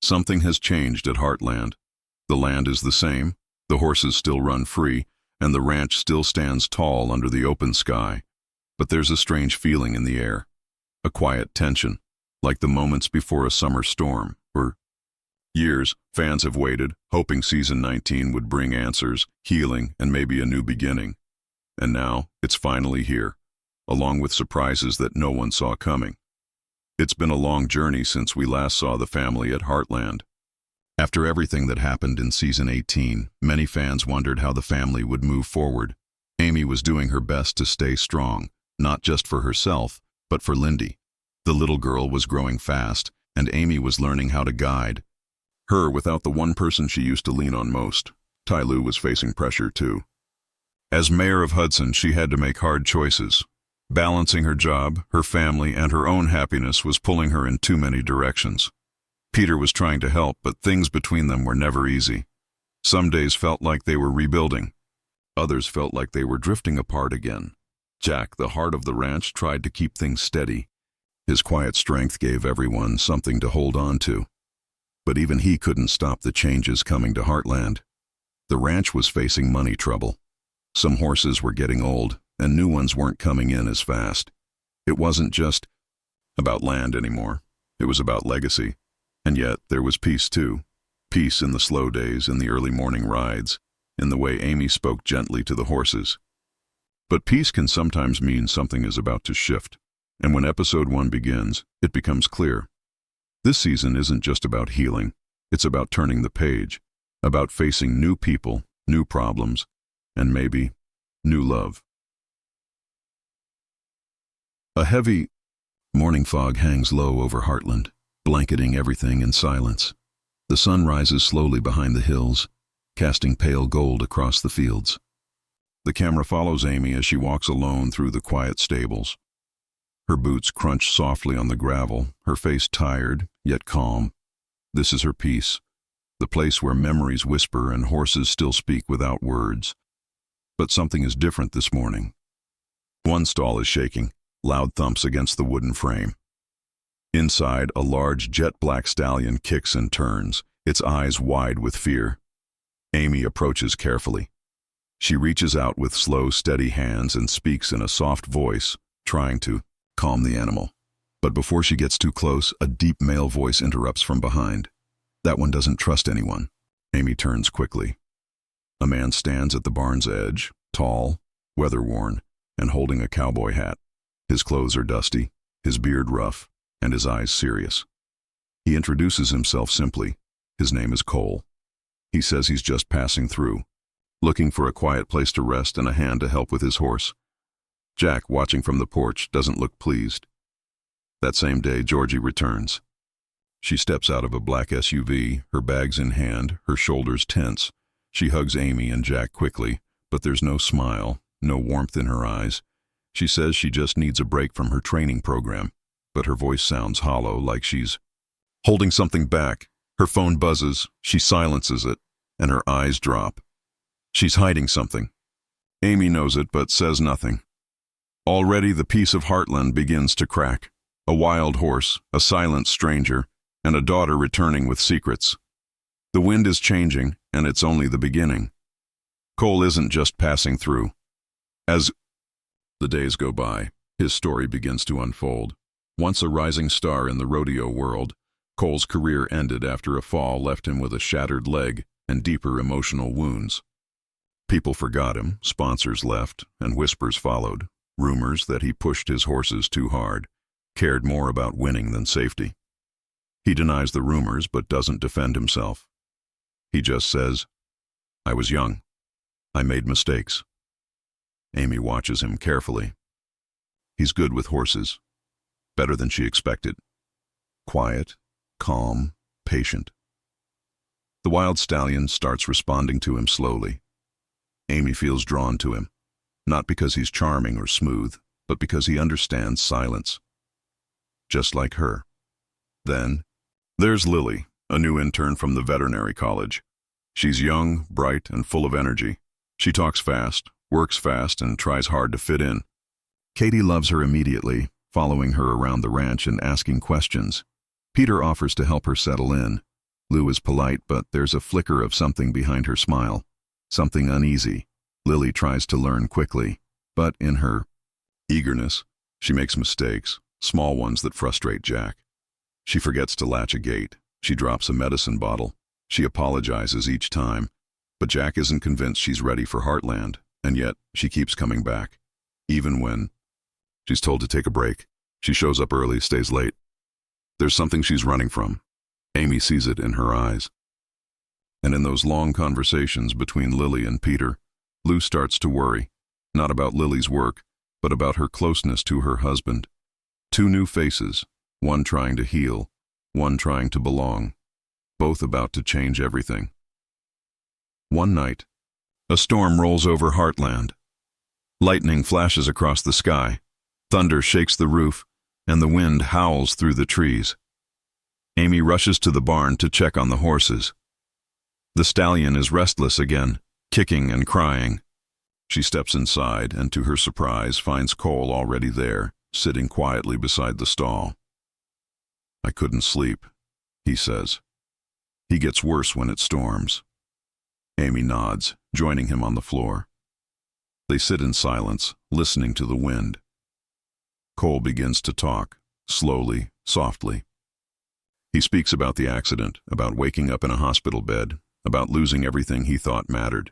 Something has changed at Heartland. The land is the same, the horses still run free, and the ranch still stands tall under the open sky. But there's a strange feeling in the air, a quiet tension, like the moments before a summer storm. For years, fans have waited, hoping season 19 would bring answers, healing, and maybe a new beginning. And now, it's finally here, along with surprises that no one saw coming. It's been a long journey since we last saw the family at Heartland. After everything that happened in season 18, many fans wondered how the family would move forward. Amy was doing her best to stay strong, not just for herself, but for Lyndy. The little girl was growing fast, and Amy was learning how to guide her without the one person she used to lean on most. Tyloo was facing pressure too. As mayor of Hudson, she had to make hard choices. Balancing her job, her family, and her own happiness was pulling her in too many directions. Peter was trying to help, but things between them were never easy. Some days felt like they were rebuilding. Others felt like they were drifting apart again. Jack, the heart of the ranch, tried to keep things steady. His quiet strength gave everyone something to hold on to. But even he couldn't stop the changes coming to Heartland. The ranch was facing money trouble. Some horses were getting old, and new ones weren't coming in as fast. It wasn't just about land anymore. It was about legacy. And yet, there was peace too. Peace in the slow days, in the early morning rides, in the way Amy spoke gently to the horses. But peace can sometimes mean something is about to shift. And when episode 1 begins, it becomes clear. This season isn't just about healing. It's about turning the page, about facing new people, new problems, and maybe new love. A heavy morning fog hangs low over Heartland, blanketing everything in silence. The sun rises slowly behind the hills, casting pale gold across the fields. The camera follows Amy as she walks alone through the quiet stables. Her boots crunch softly on the gravel, her face tired, yet calm. This is her peace, the place where memories whisper and horses still speak without words. But something is different this morning. One stall is shaking, loud thumps against the wooden frame. Inside, a large jet-black stallion kicks and turns, its eyes wide with fear. Amy approaches carefully. She reaches out with slow, steady hands and speaks in a soft voice, trying to calm the animal. But before she gets too close, a deep male voice interrupts from behind. That one doesn't trust anyone. Amy turns quickly. A man stands at the barn's edge, tall, weather-worn, and holding a cowboy hat. His clothes are dusty, his beard rough, and his eyes serious. He introduces himself simply. His name is Cole. He says he's just passing through, looking for a quiet place to rest and a hand to help with his horse. Jack, watching from the porch, doesn't look pleased. That same day, Georgie returns. She steps out of a black SUV, her bags in hand, her shoulders tense. She hugs Amy and Jack quickly, but there's no smile, no warmth in her eyes. She says she just needs a break from her training program, but her voice sounds hollow, like she's holding something back. Her phone buzzes, she silences it, and her eyes drop. She's hiding something. Amy knows it, but says nothing. Already the peace of Heartland begins to crack. A wild horse, a silent stranger, and a daughter returning with secrets. The wind is changing, and it's only the beginning. Cole isn't just passing through. As the days go by, his story begins to unfold. Once a rising star in the rodeo world, Cole's career ended after a fall left him with a shattered leg and deeper emotional wounds. People forgot him, sponsors left, and whispers followed. Rumors that he pushed his horses too hard, cared more about winning than safety. He denies the rumors but doesn't defend himself. He just says, "I was young. I made mistakes." Amy watches him carefully. He's good with horses. Better than she expected. Quiet, calm, patient. The wild stallion starts responding to him slowly. Amy feels drawn to him, not because he's charming or smooth, but because he understands silence. Just like her. Then, there's Lily, a new intern from the veterinary college. She's young, bright, and full of energy. She talks fast, works fast, and tries hard to fit in. Katie loves her immediately, following her around the ranch and asking questions. Peter offers to help her settle in. Lou is polite, but there's a flicker of something behind her smile. Something uneasy. Lily tries to learn quickly, but in her eagerness, she makes mistakes, small ones that frustrate Jack. She forgets to latch a gate. She drops a medicine bottle. She apologizes each time, but Jack isn't convinced she's ready for Heartland, and yet she keeps coming back. Even when she's told to take a break, she shows up early, stays late. There's something she's running from. Amy sees it in her eyes. And in those long conversations between Lily and Peter, Lou starts to worry, not about Lily's work, but about her closeness to her husband. Two new faces, one trying to heal, one trying to belong, both about to change everything. One night, a storm rolls over Heartland. Lightning flashes across the sky, thunder shakes the roof, and the wind howls through the trees. Amy rushes to the barn to check on the horses. The stallion is restless again, kicking and crying. She steps inside and, to her surprise, finds Cole already there, sitting quietly beside the stall. "I couldn't sleep," he says. "He gets worse when it storms." Amy nods, joining him on the floor. They sit in silence, listening to the wind. Cole begins to talk, slowly, softly. He speaks about the accident, about waking up in a hospital bed, about losing everything he thought mattered.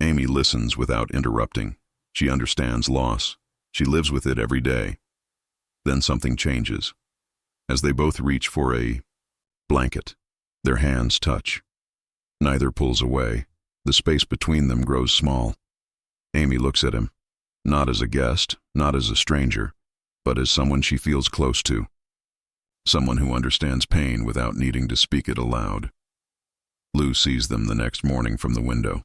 Amy listens without interrupting. She understands loss. She lives with it every day. Then something changes. As they both reach for a blanket, their hands touch. Neither pulls away. The space between them grows small. Amy looks at him, not as a guest, not as a stranger, but as someone she feels close to. Someone who understands pain without needing to speak it aloud. Lou sees them the next morning from the window.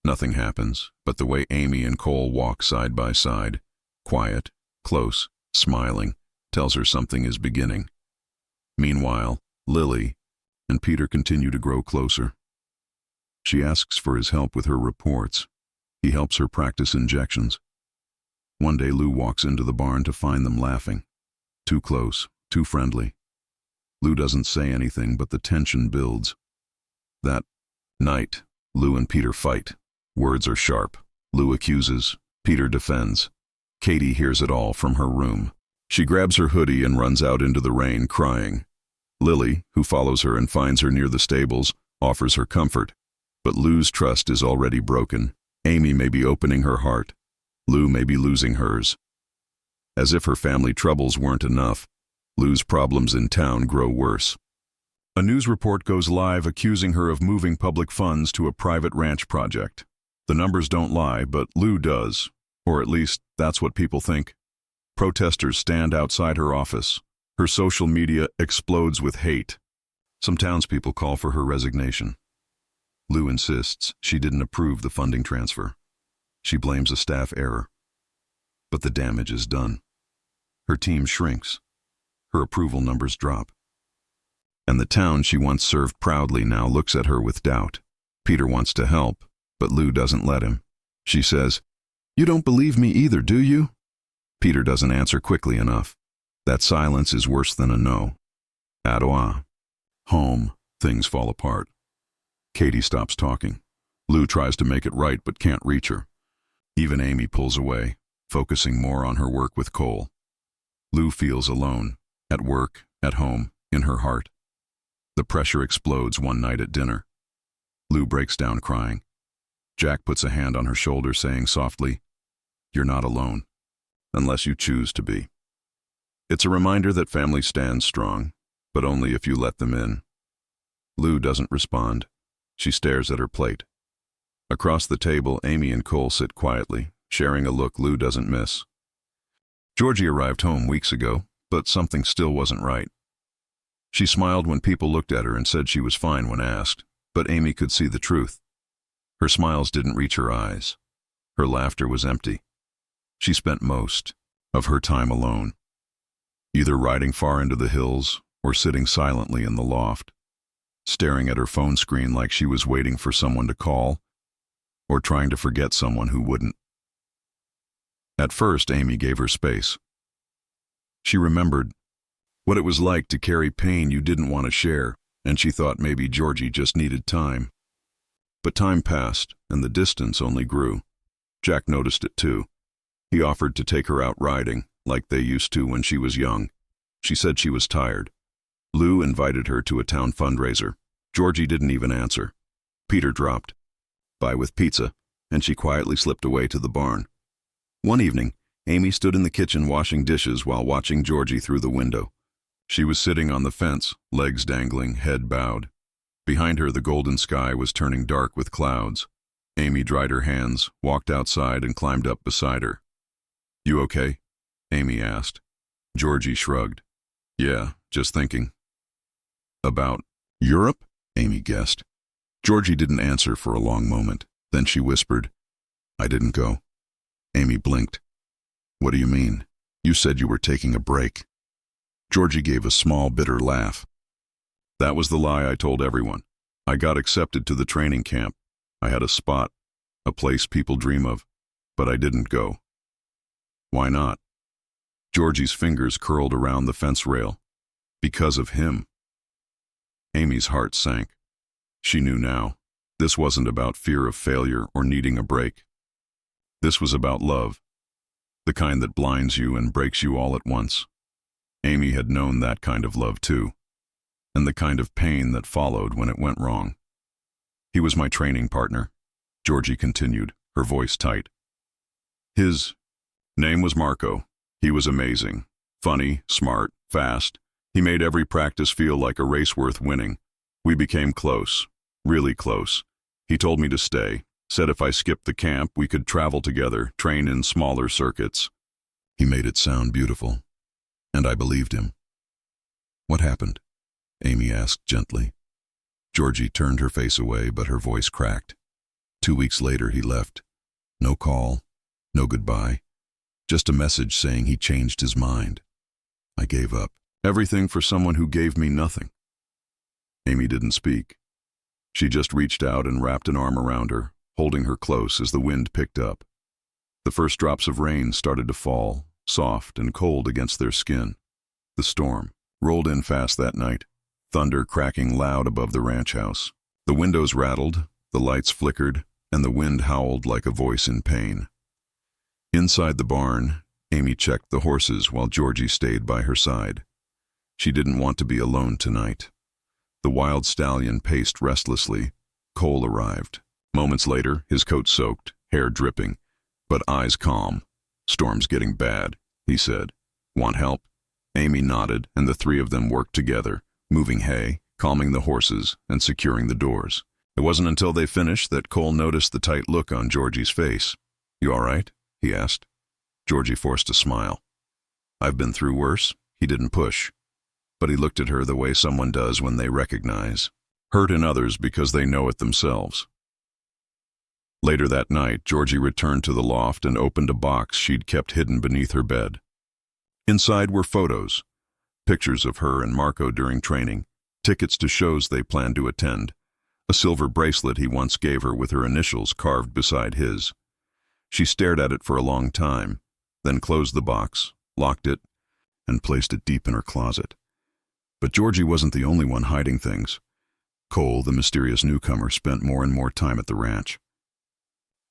Nothing happens, but the way Amy and Cole walk side by side, quiet, close, smiling, tells her something is beginning. Meanwhile, Lily and Peter continue to grow closer. She asks for his help with her reports. He helps her practice injections. One day Lou walks into the barn to find them laughing. Too close, too friendly. Lou doesn't say anything, but the tension builds. That night, Lou and Peter fight. Words are sharp. Lou accuses. Peter defends. Katie hears it all from her room. She grabs her hoodie and runs out into the rain, crying. Lily, who follows her and finds her near the stables, offers her comfort. But Lou's trust is already broken. Amy may be opening her heart. Lou may be losing hers. As if her family troubles weren't enough, Lou's problems in town grow worse. A news report goes live accusing her of moving public funds to a private ranch project. The numbers don't lie, but Lou does, or at least that's what people think. Protesters stand outside her office. Her social media explodes with hate. Some townspeople call for her resignation. Lou insists she didn't approve the funding transfer. She blames a staff error. But the damage is done. Her team shrinks. Her approval numbers drop. And the town she once served proudly now looks at her with doubt. Peter wants to help, but Lou doesn't let him. She says, "You don't believe me either, do you?" Peter doesn't answer quickly enough. That silence is worse than a no. At home, things fall apart. Katie stops talking. Lou tries to make it right but can't reach her. Even Amy pulls away, focusing more on her work with Cole. Lou feels alone, at work, at home, in her heart. The pressure explodes one night at dinner. Lou breaks down crying. Jack puts a hand on her shoulder, saying softly, "You're not alone, unless you choose to be." It's a reminder that family stands strong, but only if you let them in. Lou doesn't respond. She stares at her plate. Across the table, Amy and Cole sit quietly, sharing a look Lou doesn't miss. Georgie arrived home weeks ago, but something still wasn't right. She smiled when people looked at her and said she was fine when asked, but Amy could see the truth. Her smiles didn't reach her eyes. Her laughter was empty. She spent most of her time alone, either riding far into the hills or sitting silently in the loft, staring at her phone screen like she was waiting for someone to call or trying to forget someone who wouldn't. At first, Amy gave her space. She remembered what it was like to carry pain you didn't want to share and she thought maybe Georgie just needed time. But time passed, and the distance only grew. Jack noticed it too. He offered to take her out riding, like they used to when she was young. She said she was tired. Lou invited her to a town fundraiser. Georgie didn't even answer. Peter dropped by with pizza, and she quietly slipped away to the barn. One evening, Amy stood in the kitchen washing dishes while watching Georgie through the window. She was sitting on the fence, legs dangling, head bowed. Behind her, the golden sky was turning dark with clouds. Amy dried her hands, walked outside, and climbed up beside her. "You okay?" Amy asked. Georgie shrugged. "Yeah, just thinking." "About Europe?" Amy guessed. Georgie didn't answer for a long moment. Then she whispered, "I didn't go." Amy blinked. "What do you mean? You said you were taking a break." Georgie gave a small, bitter laugh. "That was the lie I told everyone. I got accepted to the training camp. I had a spot, a place people dream of, but I didn't go." "Why not?" Georgie's fingers curled around the fence rail. "Because of him." Amy's heart sank. She knew now. This wasn't about fear of failure or needing a break. This was about love, the kind that blinds you and breaks you all at once. Amy had known that kind of love too, and the kind of pain that followed when it went wrong. "He was my training partner," Georgie continued, her voice tight. "His name was Marco. He was amazing, funny, smart, fast. He made every practice feel like a race worth winning. We became close, really close. He told me to stay, said if I skipped the camp, we could travel together, train in smaller circuits." He made it sound beautiful, and I believed him. "What happened?" Amy asked gently. Georgie turned her face away, but her voice cracked. 2 weeks later, he left. No call, no goodbye, just a message saying he changed his mind. I gave up. Everything for someone who gave me nothing. Amy didn't speak. She just reached out and wrapped an arm around her, holding her close as the wind picked up. The first drops of rain started to fall, soft and cold against their skin. The storm rolled in fast that night, thunder cracking loud above the ranch house. The windows rattled, the lights flickered, and the wind howled like a voice in pain. Inside the barn, Amy checked the horses while Georgie stayed by her side. She didn't want to be alone tonight. The wild stallion paced restlessly. Cole arrived. Moments later, his coat soaked, hair dripping, but eyes calm. "Storm's getting bad," he said. "Want help?" Amy nodded, and the three of them worked together, moving hay, calming the horses, and securing the doors. It wasn't until they finished that Cole noticed the tight look on Georgie's face. "You all right?" he asked. Georgie forced a smile. "I've been through worse." He didn't push, but he looked at her the way someone does when they recognize hurt in others because they know it themselves. Later that night, Georgie returned to the loft and opened a box she'd kept hidden beneath her bed. Inside were photos, pictures of her and Marco during training, tickets to shows they planned to attend, a silver bracelet he once gave her with her initials carved beside his. She stared at it for a long time, then closed the box, locked it, and placed it deep in her closet. But Georgie wasn't the only one hiding things. Cole, the mysterious newcomer, spent more and more time at the ranch.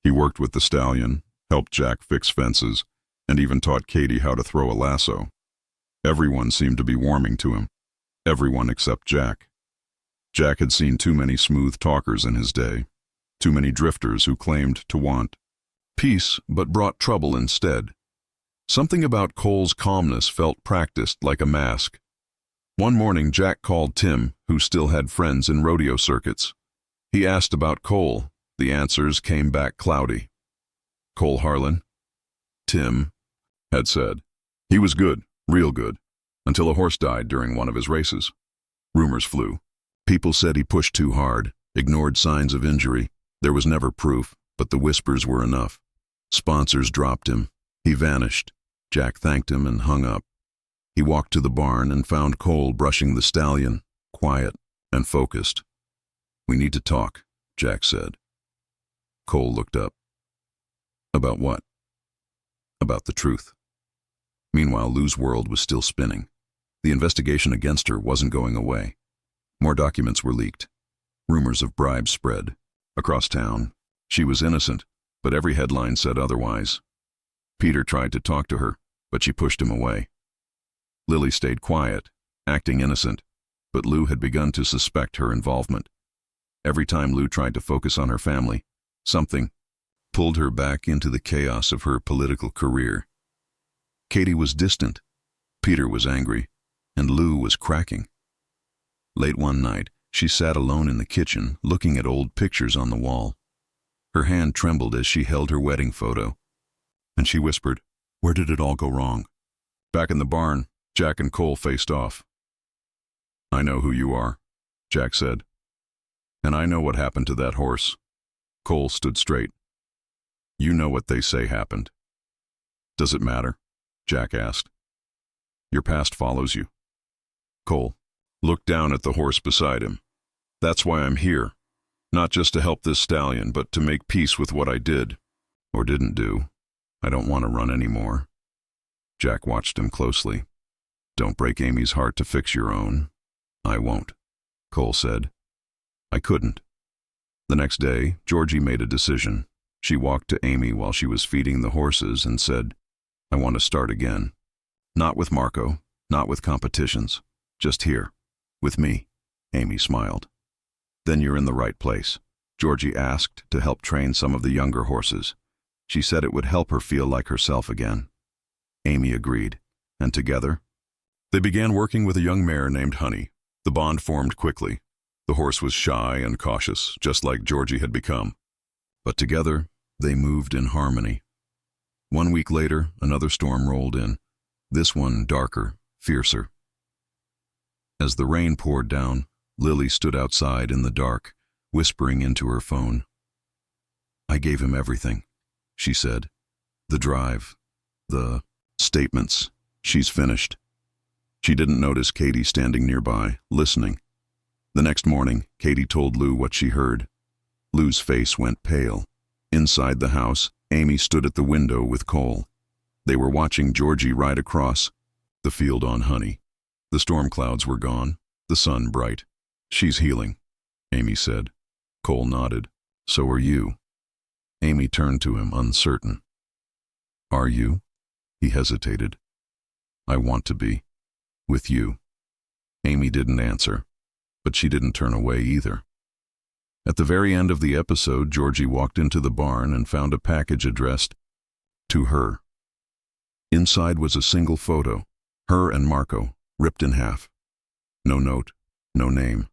He worked with the stallion, helped Jack fix fences, and even taught Katie how to throw a lasso. Everyone seemed to be warming to him. Everyone except Jack. Jack had seen too many smooth talkers in his day, too many drifters who claimed to want peace but brought trouble instead. Something about Cole's calmness felt practiced like a mask. One morning, Jack called Tim, who still had friends in rodeo circuits. He asked about Cole. The answers came back cloudy. "Cole Harlan," Tim had said. "He was good, real good, until a horse died during one of his races." Rumors flew. People said he pushed too hard, ignored signs of injury. There was never proof, but the whispers were enough. Sponsors dropped him. He vanished. Jack thanked him and hung up. He walked to the barn and found Cole brushing the stallion, quiet and focused. "We need to talk," Jack said. Cole looked up. "About what?" "About the truth." Meanwhile, Lou's world was still spinning. The investigation against her wasn't going away. More documents were leaked. Rumors of bribes spread. Across town, she was innocent, but every headline said otherwise. Peter tried to talk to her, but she pushed him away. Lily stayed quiet, acting innocent, but Lou had begun to suspect her involvement. Every time Lou tried to focus on her family, something pulled her back into the chaos of her political career. Katie was distant, Peter was angry, and Lou was cracking. Late one night, she sat alone in the kitchen, looking at old pictures on the wall. Her hand trembled as she held her wedding photo, and she whispered, "Where did it all go wrong?" Back in the barn, Jack and Cole faced off. "I know who you are," Jack said. "And I know what happened to that horse." Cole stood straight. "You know what they say happened." "Does it matter?" Jack asked. "Your past follows you." Cole looked down at the horse beside him. "That's why I'm here. Not just to help this stallion, but to make peace with what I did. Or didn't do. I don't want to run anymore." Jack watched him closely. "Don't break Amy's heart to fix your own." "I won't," Cole said. "I couldn't." The next day, Georgie made a decision. She walked to Amy while she was feeding the horses and said, "I want to start again. Not with Marco, not with competitions. Just here. With me." Amy smiled. "Then you're in the right place." Georgie asked to help train some of the younger horses. She said it would help her feel like herself again. Amy agreed, and together, they began working with a young mare named Honey. The bond formed quickly. The horse was shy and cautious, just like Georgie had become. But together, they moved in harmony. 1 week later, another storm rolled in, this one darker, fiercer. As the rain poured down, Lily stood outside in the dark, whispering into her phone. "I gave him everything," she said. "The drive, the statements. She's finished." She didn't notice Katie standing nearby, listening. The next morning, Katie told Lou what she heard. Lou's face went pale. Inside the house, Amy stood at the window with Cole. They were watching Georgie ride across the field on Honey. The storm clouds were gone, the sun bright. "She's healing," Amy said. Cole nodded. "So are you." Amy turned to him, uncertain. "Are you?" He hesitated. "I want to be. With you." Amy didn't answer, but she didn't turn away either. At the very end of the episode, Georgie walked into the barn and found a package addressed to her. Inside was a single photo, her and Marco, ripped in half. No note, no name,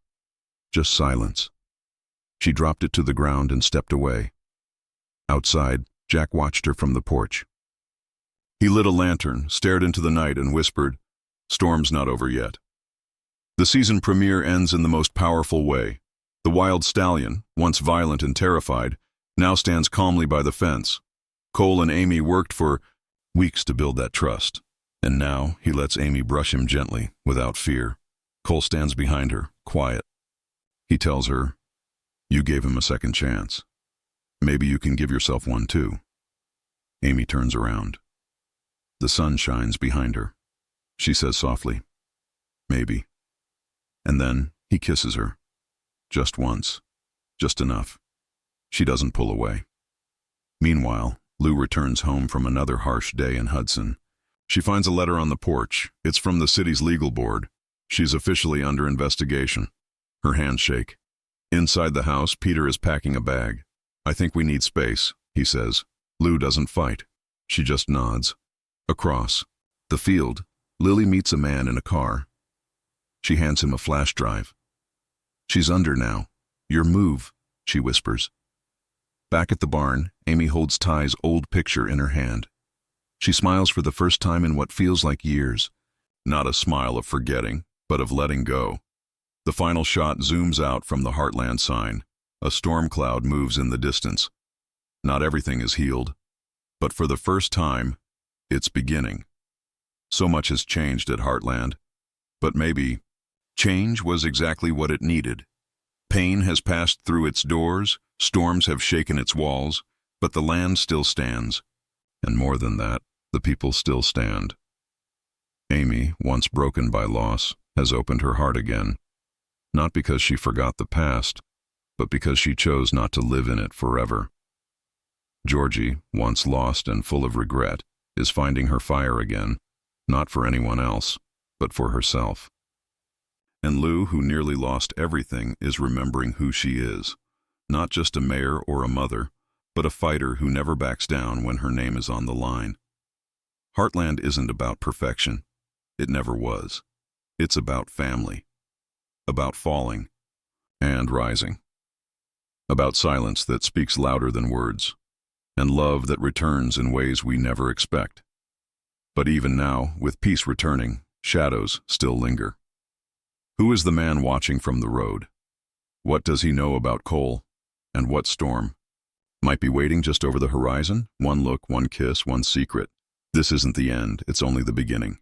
just silence. She dropped it to the ground and stepped away. Outside, Jack watched her from the porch. He lit a lantern, stared into the night, and whispered, "Storm's not over yet." The season premiere ends in the most powerful way. The wild stallion, once violent and terrified, now stands calmly by the fence. Cole and Amy worked for weeks to build that trust, and now he lets Amy brush him gently, without fear. Cole stands behind her, quiet. He tells her, "You gave him a second chance. Maybe you can give yourself one too." Amy turns around. The sun shines behind her. She says softly, "Maybe." And then he kisses her. Just once. Just enough. She doesn't pull away. Meanwhile, Lou returns home from another harsh day in Hudson. She finds a letter on the porch. It's from the city's legal board. She's officially under investigation. Her hands shake. Inside the house, Peter is packing a bag. "I think we need space," he says. Lou doesn't fight. She just nods. Across the field, Lily meets a man in a car. She hands him a flash drive. "She's under now. Your move," she whispers. Back at the barn, Amy holds Ty's old picture in her hand. She smiles for the first time in what feels like years. Not a smile of forgetting, but of letting go. The final shot zooms out from the Heartland sign. A storm cloud moves in the distance. Not everything is healed, but for the first time, it's beginning. So much has changed at Heartland, but maybe change was exactly what it needed. Pain has passed through its doors, storms have shaken its walls, but the land still stands. And more than that, the people still stand. Amy, once broken by loss, has opened her heart again. Not because she forgot the past, but because she chose not to live in it forever. Georgie, once lost and full of regret, is finding her fire again, not for anyone else, but for herself. And Lou, who nearly lost everything, is remembering who she is, not just a mayor or a mother, but a fighter who never backs down when her name is on the line. Heartland isn't about perfection. It never was. It's about family. About falling and rising. About silence that speaks louder than words, and love that returns in ways we never expect. But even now, with peace returning, shadows still linger. Who is the man watching from the road? What does he know about Cole? And what storm might be waiting just over the horizon? One look, one kiss, one secret. This isn't the end, it's only the beginning.